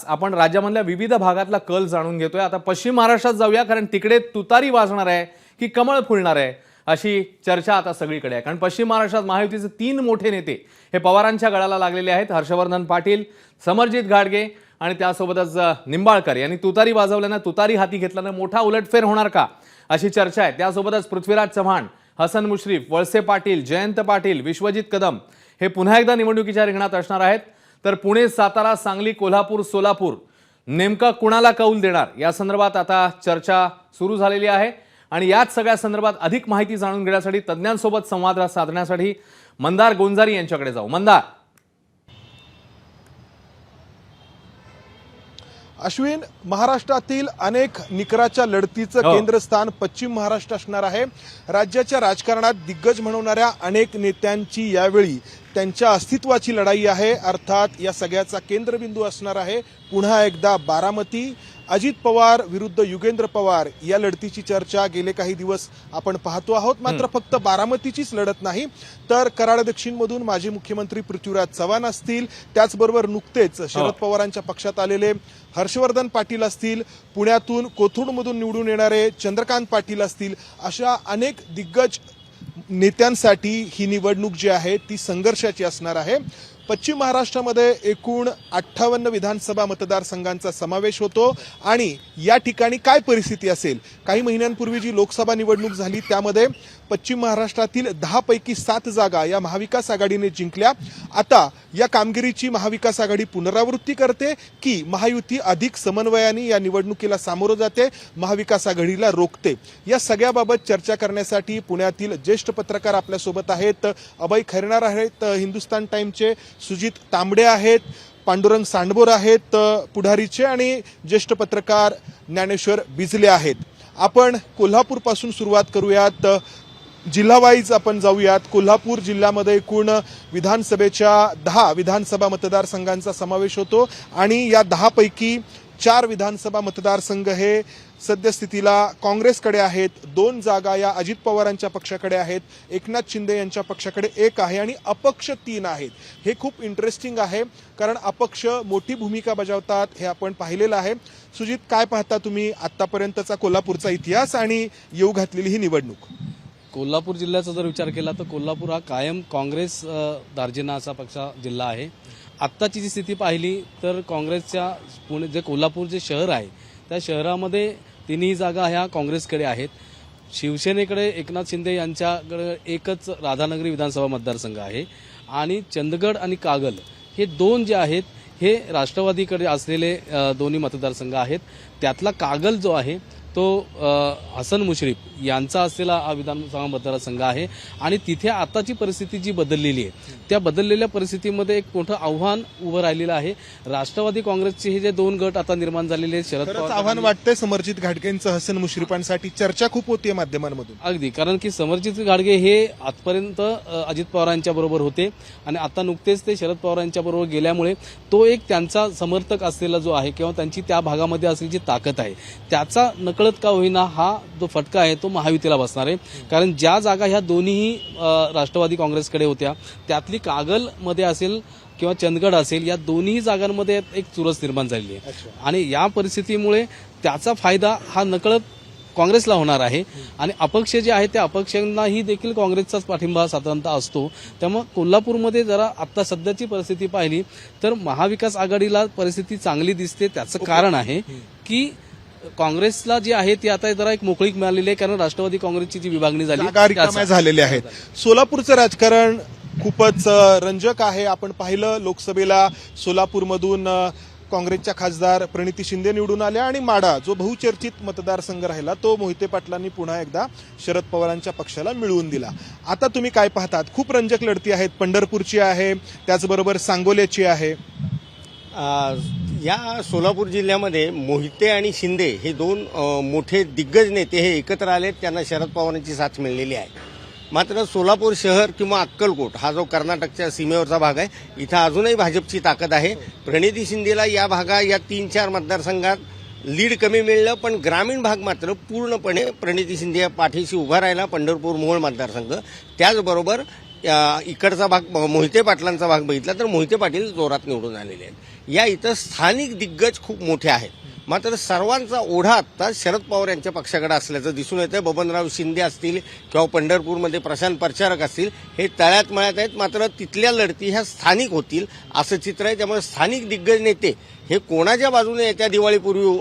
तास आपण राज्यामधल्या विविध भागातला कल जाणून घेतोय। आता पश्चिम महाराष्ट्रात जाऊया, कारण तिकडे तुतारी वाजणार आहे की कमळ फुलणार आहे अशी चर्चा आता सगळीकडे आहे। कारण पश्चिम महाराष्ट्रात महायुतीचे 3 मोठे नेते हे पवारांच्या गळाला लागलेले आहेत। हर्षवर्धन पाटील, समरजित घाटगे आणि त्यासोबतच निंबाळकर यांनी तुतारी वाजवल्यानं, तुतारी हाती घेतल्यानं मोठा उलटफेर होणार का अशी चर्चा आहे। त्यासोबतच पृथ्वीराज चव्हाण, हसन मुश्रीफ, वळसे पाटील, जयंत पाटील, विश्वजित कदम हे पुन्हा एकदा निवडणुकीच्या रिंगणात असणार आहेत। तर पुणे, सातारा, सांगली, कोल्हापूर, सोलापूर नेमका कुणाला कौल देणार या संदर्भात आता चर्चा सुरू झालेली आहे। आणि याच सगळ्या संदर्भात अधिक माहिती जाणून घेण्यासाठी तज्ञांसोबत संवाद साधण्यासाठी मंदार गोंजारी यांच्याकडे जाऊ। मंदार, अश्विन, महाराष्ट्रातील अनेक निकराच्या लढतीचं केंद्रस्थान पश्चिम महाराष्ट्र असणार आहे। राज्याच्या राजकारणात दिग्गज म्हणवणाऱ्या अनेक नेत्यांची यावेळी त्यांच्या अस्तित्वाची लढाई आहे। अर्थात या सगळ्याचा केंद्रबिंदू असणार आहे पुन्हा एकदा बारामती। अजित पवार विरुद्ध युगेंद्र पवार या लढतीची चर्चा गेले काही दिवस आपण पाहतो आहोत। मात्र फक्त बारामतीचीच लढत नाही, तर कराड दक्षिणमधून माजी मुख्यमंत्री पृथ्वीराज चव्हाण असतील, त्याचबरोबर नुकतेच शरद पवारांच्या पक्षात आलेले हर्षवर्धन पाटील असतील, पुण्यातून कोथरूडमधून निवडून येणारे चंद्रकांत पाटील असतील, अशा अनेक दिग्गज नेत्यांसाठी ही निवडणूक जी आहे ती संघर्षाची असणार आहे। पश्चिम महाराष्ट्रामध्ये एकूण 58 विधानसभा मतदारसंघांचा समावेश होतो आणि या ठिकाणी काय परिस्थिती असेल, काही महिन्यांपूर्वी जी लोकसभा निवडणूक झाली त्यामध्ये पश्चिम महाराष्ट्रातील 10 पैकी 7 जागा या महाविकास आघाडीने जिंकल्या। आता या कामगिरीची महाविकास आघाडी पुनरावृत्ती करते की महायुती अधिक समन्वयाने या निवडणुकीला सामोरं जाते, महाविकास आघाडीला रोखते, या सगळ्याबाबत चर्चा करण्यासाठी पुण्यातील ज्येष्ठ पत्रकार आपल्यासोबत आहेत। अभय खैरनार आहेत हिंदुस्तान टाइम्सचे, सुजित तांबडे आहेत, पांडुरंग सांडबोर आहेत पुढारीचे, आणि ज्येष्ठ पत्रकार ज्ञानेश्वर बिजले आहेत। आपण कोल्हापूर पासून सुरुवात करूयात, जिल्हा वाईज आपण जाऊयात। कोल्हापूर जिल्ह्यामध्ये एकूण विधानसभेच्या 10 विधानसभा मतदारसंघांचा समावेश होतो आणि या 10 पैकी 4 विधानसभा मतदारसंघ हे सद्यस्थितीला काँग्रेसकडे आहेत, 2 जागा या अजित पवारांच्या पक्षाकडे आहेत, एकनाथ शिंदे यांच्या पक्षाकडे 1 आहे आणि अपक्ष 3 आहेत। हे खूप इंटरेस्टिंग आहे कारण अपक्ष मोठी भूमिका बजावतात हे आपण पाहिलेलं आहे। सुजित, काय पाहता तुम्ही आतापर्यंतचा कोल्हापूरचा इतिहास आणि येऊ घातलेली ही निवडणूक? कोल्हापूर जिल्ह्याचा जर विचार केला तर कोल्हापूर हा कायम काँग्रेस दार्जिना असा जिल्हा आहे। आत्ताची जी स्थिती पाहिली तर काँग्रेसच्या पुणे जे कोल्हापूर जे शहर आहे त्या शहरामध्ये 3ही जागा ह्या काँग्रेसकडे आहेत। शिवसेनेकडे एकनाथ शिंदे यांच्याकडे एकच राधानगरी विधानसभा मतदारसंघ आहे आणि चंदगड आणि कागल हे 2 जे आहेत हे राष्ट्रवादीकडे असलेले दोन्ही मतदारसंघ आहेत। त्यातला कागल जो आहे तो हसन मुश्रीफ यांचा असलेला हा विधानसभा मतदारसंघ आहे आणि तिथे आताची परिस्थिती जी बदललेली आहे त्या बदललेल्या परिस्थितीमध्ये एक मोठं आव्हान उभं राहिलेलं आहे। राष्ट्रवादी काँग्रेसचे हे जे 2 गट आता निर्माण झालेले आहेत, शरद पवार आव्हान वाटतंय समरजित घाटगेंचं हसन मुश्रीफांसाठी, चर्चा खूप होतीये माध्यमांमधून। अगदी, कारण की समरजित घाटगे हे आजपर्यंत अजित पवारांच्या बरोबर होते आणि आता नुकतेच ते शरद पवारांच्या बरोबर गेल्यामुळे तो एक त्यांचा समर्थक असलेला जो आहे किंवा त्यांची त्या भागामध्ये असलेली जी ताकद आहे त्याचा नकळत का होईना हा जो फटका आहे तो महायुतीला बसणार आहे। कारण ज्या जागा ह्या दोन्ही राष्ट्रवादी काँग्रेसकडे होत्या त्यातली कागल मध्ये असेल किंवा चंदगड असेल, या दोन्ही जागांमध्ये एक चुरस निर्माण झालेली आहे आणि या परिस्थितीमुळे त्याचा फायदा हा नकळत काँग्रेसला होणार आहे आणि अपक्ष जे आहे त्या अपक्षांनाही देखील काँग्रेसचाच पाठिंबा साधारणतः असतो। त्यामुळे कोल्हापूरमध्ये जरा आता सध्याची परिस्थिती पाहिली तर महाविकास आघाडीला परिस्थिती चांगली दिसते। त्याचं कारण आहे की काँग्रेसला जी आहे ती आता जरा एक मोकळीक मिळालेली आहे, कारण राष्ट्रवादी काँग्रेसची जी विभागणी झालेली आहे। सोलापूरचं राजकारण खूपच रंजक आहे। आपण पाहिलं लोकसभेला सोलापूरमधून काँग्रेसच्या खासदार प्रणिती शिंदे निवडून आल्या आणि माढा जो बहुचर्चित मतदारसंघ राहिला तो मोहिते पाटलांनी पुन्हा एकदा शरद पवारांच्या पक्षाला मिळवून दिला। आता तुम्ही काय पाहतात? खूप रंजक लढती आहेत, पंढरपूरची आहे, त्याचबरोबर सांगोल्याची आहे। या सोलापूर जिल्ह्यामध्ये मोहिते आणि शिंदे हे 2 मोठे दिग्गज नेते हे एकत्र आलेत, त्यांना शरद पवारांची साथ मिळालेली आहे। मात्र सोलापूर शहर किंवा अक्कलकोट हा जो कर्नाटकच्या सीमेवरचा भाग आहे इथं अजूनही भाजपची ताकद आहे। प्रणिती शिंदेला या या 3-4 मतदारसंघात लीड कमी मिळलं, पण ग्रामीण भाग मात्र पूर्णपणे प्रणिती शिंदे पाठीशी उभा राहिला, पंढरपूर मोहोळ मतदारसंघ। त्याचबरोबर इकडचा भाग मोहिते पाटलांचा भाग बघितला तर मोहिते पाटील जोरात निवडून आलेले आहेत। या इथं स्थानिक दिग्गज खूप मोठे आहेत. मात्र सर्वांचा ओढा आता शरद पवार यांच्या पक्षाकडे असल्याचं दिसून येतं. बबनराव शिंदे असतील किंवा पंढरपूरमध्ये प्रशांत परिचारक असतील, हे तळ्यात मळ्यात आहेत. मात्र तिथल्या लढती ह्या स्थानिक होतील असं चित्र आहे. त्यामुळे स्थानिक दिग्गज नेते हे कोणाच्या बाजूने येत्या दिवाळीपूर्वी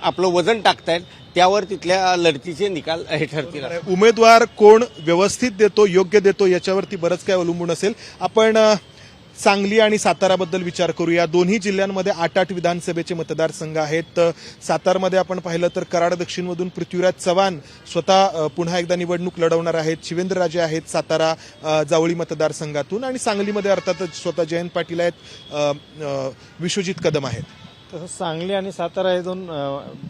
आपलं वजन टाकतायत त्यावर तिथल्या लढतीचे निकाल हे ठरतील. उमेदवार कोण व्यवस्थित देतो, योग्य देतो, याच्यावरती बरंच काय अवलंबून असेल. आपण सांगली आणि साताराबद्दल विचार करूया. दोन्ही जिल्ह्यांमध्ये 8 विधानसभेचे मतदारसंघ आहेत. सातारमध्ये आपण पाहिलं तर कराड दक्षिणमधून पृथ्वीराज चव्हाण स्वतः पुन्हा एकदा निवडणूक लढवणार आहेत. शिवेंद्रराजे आहेत सातारा जावळी मतदारसंघातून, आणि सांगलीमध्ये अर्थातच स्वतः जयंत पाटील आहेत, विश्वजित कदम आहेत. तसं सांगली आणि सातारा हे दोन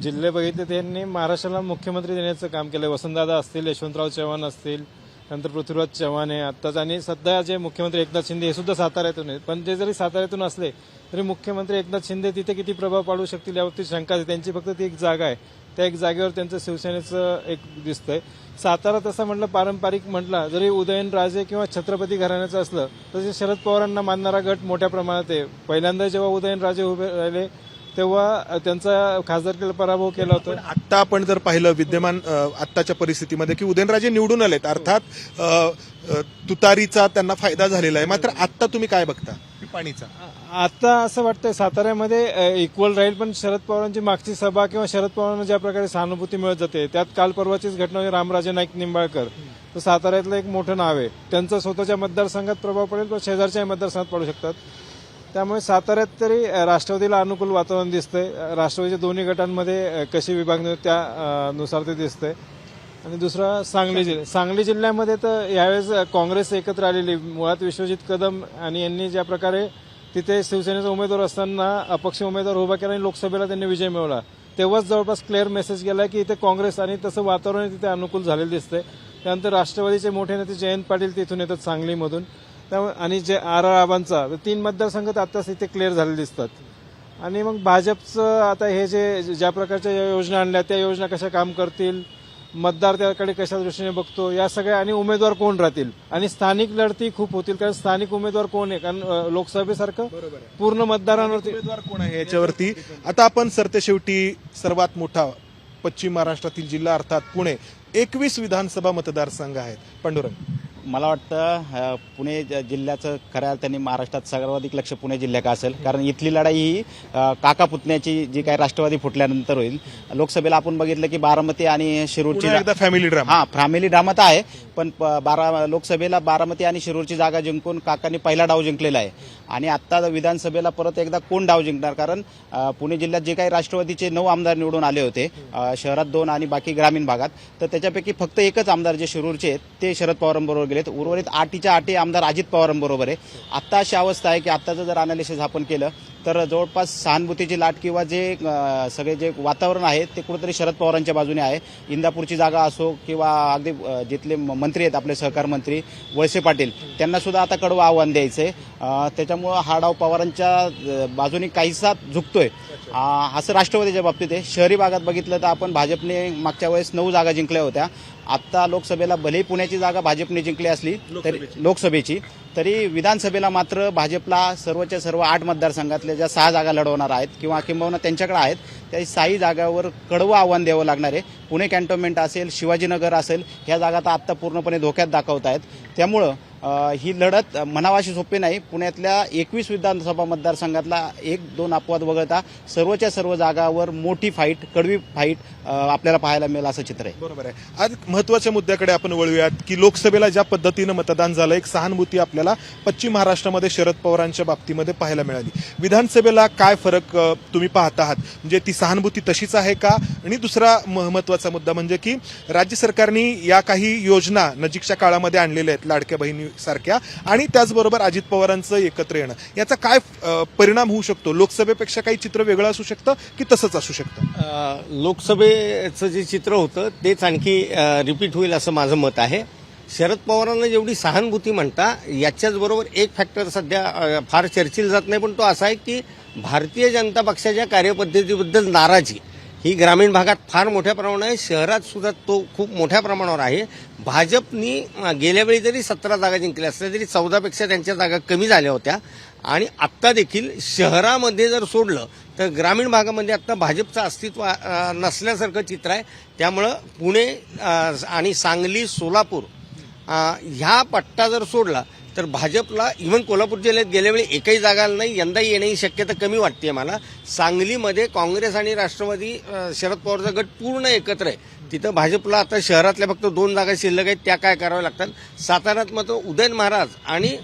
जिल्हे बघितले, त्यांनी महाराष्ट्राला मुख्यमंत्री देण्याचं काम केलं. वसंतदादा असतील, यशवंतराव चव्हाण असतील, नंतर पृथ्वीराज चव्हाण आहे आत्ताच, आणि सध्या जे मुख्यमंत्री एकनाथ शिंदे हे सुद्धा साताऱ्यातून आहेत. पण ते जरी साताऱ्यातून असले तरी मुख्यमंत्री एकनाथ शिंदे तिथे किती प्रभाव पाडू शकतील यावरती शंका आहे. त्यांची फक्त ती एक जागा आहे, त्या एक जागेवर त्यांचं शिवसेनेचं एक दिसतंय. सातारा तसं म्हटलं पारंपरिक म्हटलं जरी उदयनराजे किंवा छत्रपती घराण्याचं असलं तरी शरद पवारांना मानणारा गट मोठ्या प्रमाणात आहे. पहिल्यांदा जेव्हा उदयनराजे उभे राहिले तेव्हा त्यांचा खासदारकीला पराभव केला होता. आता आपण जर पाहिलं विद्यमान आत्ताच्या परिस्थितीमध्ये की उदयनराजे निवडून आलेत, अर्थात तुतारीचा त्यांना फायदा झालेला आहे. मात्र आता तुम्ही काय बघता पाणीचा? आता असं वाटतंय साताऱ्यामध्ये इक्वल राहील, पण शरद पवारांची मागची सभा किंवा शरद पवारांना ज्या प्रकारे सहानुभूती मिळत जाते, त्यात काल परवाचीच घटना होती रामराजे नाईक निंबाळकर, तर साताऱ्यातलं एक मोठं नाव आहे. त्यांचा स्वतःच्या मतदारसंघात प्रभाव पडेल, पण शेजारच्या मतदारसंघात पडू शकतात. त्यामुळे साताऱ्यात तरी राष्ट्रवादीला अनुकूल वातावरण दिसतंय. राष्ट्रवादीच्या दोन्ही गटांमध्ये कशी विभागणी त्यानुसार ते दिसतंय. आणि दुसरा सांगली जिल्ह्यामध्ये तर यावेळेस काँग्रेस एकत्र आलेली, मुळात विश्वजित कदम आणि यांनी ज्या प्रकारे तिथे शिवसेनेचा उमेदवार असताना अपक्ष उमेदवार उभा केला आणि लोकसभेला त्यांनी विजय मिळवला, तेव्हाच जवळपास क्लिअर मेसेज गेला की इथे काँग्रेस आणि तसं वातावरण तिथे अनुकूल झालेलं दिसतंय. त्यानंतर राष्ट्रवादीचे मोठे नेते जयंत पाटील तिथून येतात सांगलीमधून, त्यामुळे आणि जे आर आबांचा 3 मतदारसंघ आत्ताच इथे क्लिअर झालेले दिसतात. आणि मग भाजपचं आता हे जे ज्या प्रकारच्या योजना आणल्या त्या योजना कशा काम करतील, मतदार त्याकडे कशा दृष्टीने बघतो, या सगळ्या, आणि उमेदवार कोण राहतील, आणि स्थानिक लढती खूप होतील. कारण स्थानिक उमेदवार कोण आहे, कारण लोकसभेसारखं पूर्ण मतदारांवरती उमेदवार कोण आहे याच्यावरती. आता आपण सरतेशेवटी सर्वात मोठा पश्चिम महाराष्ट्रातील जिल्हा अर्थात पुणे, 21 विधानसभा मतदारसंघ आहेत. पांडुरंग, मला वाटतं पुणे जिल्ह्याचं खऱ्या अर्थाने महाराष्ट्रात सर्वाधिक लक्ष पुणे जिल्ह्यात असेल, कारण इथली लढाई ही काका पुतण्याची जी काही राष्ट्रवादी फुटल्यानंतर होईल. लोकसभेला आपण बघितलं की बारामती आणि शिरूरची एकदा फॅमिली ड्रामा, फॅमिली ड्रामा तर आहे, पण लोकसभेला बारामती आणि शिरूरची जागा जिंकून काकांनी पहिला डाव जिंकलेला आहे. आणि आता विधानसभेला परत एकदा कोण डाव जिंकणार, कारण पुणे जिल्ह्यात जे काही राष्ट्रवादीचे 9 आमदार निवडून आले होते, शहरात 2 आणि बाकी ग्रामीण भागात, तर त्याच्यापैकी फक्त एकच आमदार जे शिरूरचे आहेत ते शरद पवारांबरोबर गेलेत. उर्वरित 8च्या 8 आमदार अजित पवारांबरोबर आहे. आता अशी अवस्था आहे की आत्ताचं जर अनालिसिस आपण केलं तर जवळपास सहानुभूतीची लाट किंवा जे सगळे जे वातावरण आहे ते कुठेतरी शरद पवारांच्या बाजूने आहे. इंदापूरची जागा असो किंवा अगदी जिथले मंत्री आहेत आपले सहकार मंत्री वळसे पाटील, त्यांना सुद्धा आता कडवं आव्हान द्यायचंय. त्याच्यामुळं हा डाव पवारांच्या बाजूने काहीसा झुकतोय असं राष्ट्रवादीच्या बाबतीत आहे. शहरी भागात बघितलं तर आपण भाजपने मागच्या वेळेस 9 जागा जिंकल्या होत्या. आता लोकसभेला भलेही पुण्याची जागा भाजपने जिंकली असली तरी लोकसभेची, तरी विधानसभेला मात्र भाजपला सर्वच्या सर्व 8 मतदारसंघातल्या ज्या 6 जागा लढवणार आहेत किंवा किंबहुना त्यांच्याकडे आहेत त्या 6 जागावर कडवं आव्हान द्यावं लागणार आहे. पुणे कॅन्टोन्मेंट असेल, शिवाजीनगर असेल, ह्या जागा तर आत्ता पूर्णपणे धोक्यात दाखवत आहेत. त्यामुळं ही लढत म्हणावाशी सोपी नाही. पुण्यातल्या 21 विधानसभा मतदारसंघातला 1-2 अपवाद वगळता सर्वच्या सर्व जागावर मोठी फाईट, कडवी फाईट आपल्याला पाहायला मिळेल असं चित्र आहे. बरोबर आहे. आज महत्वाच्या मुद्द्याकडे आपण वळूयात की लोकसभेला ज्या पद्धतीनं मतदान झालं, एक सहानुभूती आपल्याला पश्चिम महाराष्ट्रामध्ये शरद पवारांच्या बाबतीमध्ये पाहायला मिळाली. विधानसभेला काय फरक तुम्ही पाहत आहात, म्हणजे ती सहानुभूती तशीच आहे का? आणि दुसरा महत्वाचा मुद्दा म्हणजे की राज्य सरकारने या काही योजना नजीकच्या काळामध्ये आणलेल्या आहेत, लाडक्या बहिणी सारख्या, आणि त्याचबरोबर अजित पवारांचं एकत्र येणं, याचा काय परिणाम होऊ शकतो? लोकसभेपेक्षा काही चित्र वेगळं असू शकतं की तसंच असू शकतं? लोकसभेचं जे चित्र होतं तेच आणखी रिपीट होईल असं माझं मत आहे. शरद पवारांना जेवढी सहानुभूती म्हणता, याच्याच बरोबर एक फॅक्टर सध्या फार चर्चेला जात नाही, पण तो असा आहे की भारतीय जनता पक्षाच्या कार्यपद्धतीबद्दल नाराजी ही ग्रामीण भागात फार मोठ्या प्रमाणावर आहे, शहरात सुद्धा तो खूप मोठ्या प्रमाणावर आहे. भाजपनी गेल्या वेळी जरी 17 जागा जिंकल्या असल्या तरी 14पेक्षा त्यांच्या जागा कमी झाल्या होत्या आणि आत्ता देखील शहरामध्ये जर सोडलं तर ग्रामीण भागामध्ये आत्ता भाजपचं अस्तित्व नसल्यासारखं चित्र आहे. त्यामुळं पुणे आणि सांगली, सोलापूर ह्या पट्टा जर सोडला तर भाजपला इव्हन कोल्हापूर जिल्ह्यात गेल्या वेळी एकही जागा नाही, यंदाही येण्याची शक्यता कमी वाटते मला. सांगलीमध्ये काँग्रेस आणि राष्ट्रवादी शरद पवारचा गट पूर्ण एकत्र आहे. तिथं भाजपला आता शहरातल्या फक्त 2 जागा शिल्लक आहेत, त्या काय कराव्या लागतात. साताऱ्यात मात्र उदयन महाराज आणि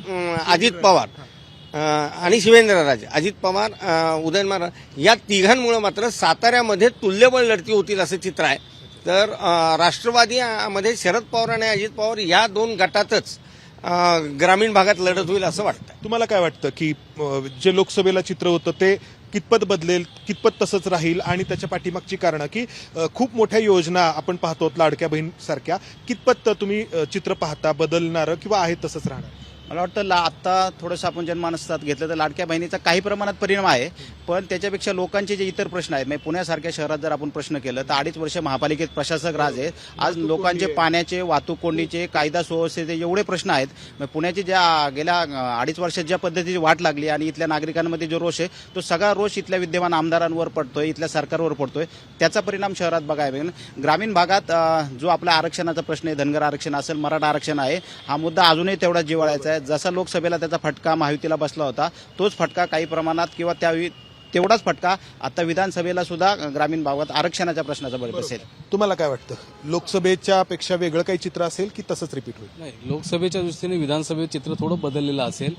अजित पवार आणि शिवेंद्रराजे, अजित पवार, उदयन महाराज या तिघांमुळे मात्र साताऱ्यामध्ये तुल्यबळ लढती होतील असं चित्र आहे. तर राष्ट्रवादीमध्ये शरद पवार आणि अजित पवार या 2 गटातच ग्रामीण भागात लढत होईल असं वाटतं. तुम्हाला काय वाटतं की जे लोकसभेला चित्र होतं ते कितपत बदलेल, कितपत तसंच राहील आणि त्याच्या पाठीमागची कारणं की खूप मोठ्या योजना आपण पाहतो लाडक्या बहीण सारख्या, कितपत तुम्ही चित्र पाहता बदलणारं किंवा आहे तसंच राहणार? मला वाटतं आत्ता थोडंसं आपण जनमानसात घेतलं तर लाडक्या बहिणीचा काही प्रमाणात परिणाम आहे, पण त्याच्यापेक्षा लोकांचे जे इतर प्रश्न आहेत, म्हणजे पुण्यासारख्या शहरात जर आपण प्रश्न केलं तर 2.5 वर्ष महापालिकेत प्रशासक राज आहे. आज लोकांचे पाण्याचे, वाहतूक कोंडीचे, कायदा सुव्यवस्थेचे एवढे प्रश्न आहेत. पुण्याची ज्या गेल्या 2.5 वर्षात ज्या पद्धतीची वाट लागली आणि इथल्या नागरिकांमध्ये जो रोष आहे तो सगळा रोष इथल्या विद्यमान आमदारांवर पडतोय, इथल्या सरकारवर पडतोय. त्याचा परिणाम शहरात बघायला मिळेल. ग्रामीण भागात जो आपला आरक्षणाचा प्रश्न आहे, धनगर आरक्षण असेल, मराठा आरक्षण आहे, हा मुद्दा अजूनही तेवढा जिव्हाळ्याचा आहे. जसा लोकसभेला त्याचा फटका महायुतीला बसला होता, तोच फटका काही प्रमाणात किंवा तेवढाच फटका आता विधानसभेला सुद्धा ग्रामीण भागात आरक्षणाच्या प्रश्नाचा बसेल. तुम्हाला काय वाटतं, लोकसभेच्या पेक्षा वेगळं काही चित्र असेल की तसंच रिपीट होईल? नाही, लोकसभेच्या दृष्टीने विधानसभेचं चित्र थोडं बदललेलं असेल.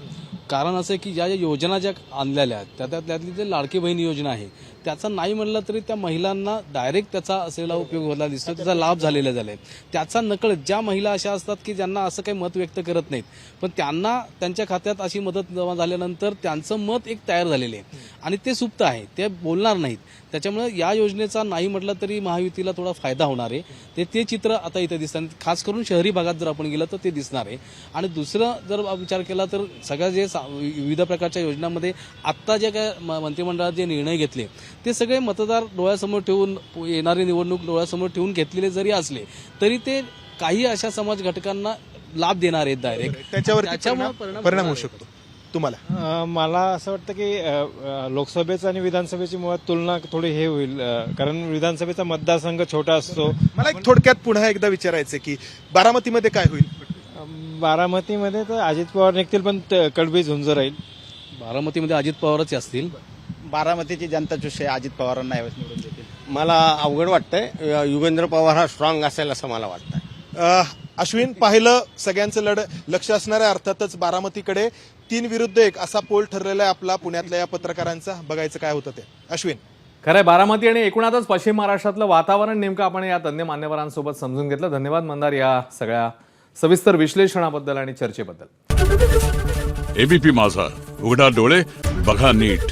कारण असं आहे की ज्या योजना ज्या आणलेल्या आहेत त्यातली जे लाडकी बहीण योजना आहे त्याचा नाही म्हणलं तरी त्या महिलांना डायरेक्ट त्याचा असलेला उपयोग होताना दिसतो, त्याचा लाभ झालेला झालाय. त्याचा नकळत ज्या महिला अशा असतात की ज्यांना असं काही मत व्यक्त करत नाहीत, पण त्यांना त्यांच्या खात्यात अशी मदत जमा झाल्यानंतर त्यांचं मत एक तयार झालेलं आहे आणि ते सुप्त आहे, ते बोलणार नाहीत. त्याच्यामुळे या योजनेचा नाही म्हटलं तरी महायुतीला थोडा फायदा होणार आहे. ते चित्र आता इथे दिसतं, खास करून शहरी भागात जर आपण गेलं तर ते दिसणार आहे. आणि दुसरं जर विचार केला तर सगळ्या जे विविध प्रकारच्या योजनांमध्ये आत्ता जे काय मंत्रिमंडळात जे निर्णय घेतले ते सगळे मतदार डोळ्यासमोर ठेवून, येणारी निवडणूक डोळ्यासमोर ठेवून घेतलेले जरी असले तरी ते काही अशा समाज घटकांना लाभ देणार आहेत डायरेक्ट. त्याच्यावर परिणाम होऊ शकतो. तुम्हाला? मला असं वाटतं की लोकसभेचं आणि विधानसभेची मुळात तुलना थोडी हे होईल, कारण विधानसभेचा मतदारसंघ छोटा असतो. मला एक थोडक्यात पुन्हा एकदा विचारायचं की बारामतीमध्ये काय होईल? बारामतीमध्ये तर अजित पवार निघतील, पण कडबी झुंज राहील. बारामतीमध्ये अजित पवारच असतील. बारामतीची जनता चुष आहे, अजित पवारांना यावेळेस निवडून देतील. मला अवघड वाटतंय, युगेंद्र पवार हा स्ट्रॉंग असेल असं मला वाटतं. अश्विन, पाहिलं सगळ्यांचं लक्ष असणार आहे अर्थातच बारामतीकडे. 3-1 असा पोल ठरलेला आहे आपला पुण्यातल्या या पत्रकारांचा. बघायचं काय होतं ते. अश्विन, खरंय, बारामती आणि एकूणातच पश्चिम महाराष्ट्रातलं वातावरण नेमकं आपण या तज्ज्ञ मान्यवरांसोबत समजून घेतलं. धन्यवाद मंदार या सगळ्या सविस्तर विश्लेषणाबद्दल आणि चर्चेबद्दल. एबीपी माझा, उघडा डोळे बघा नीट.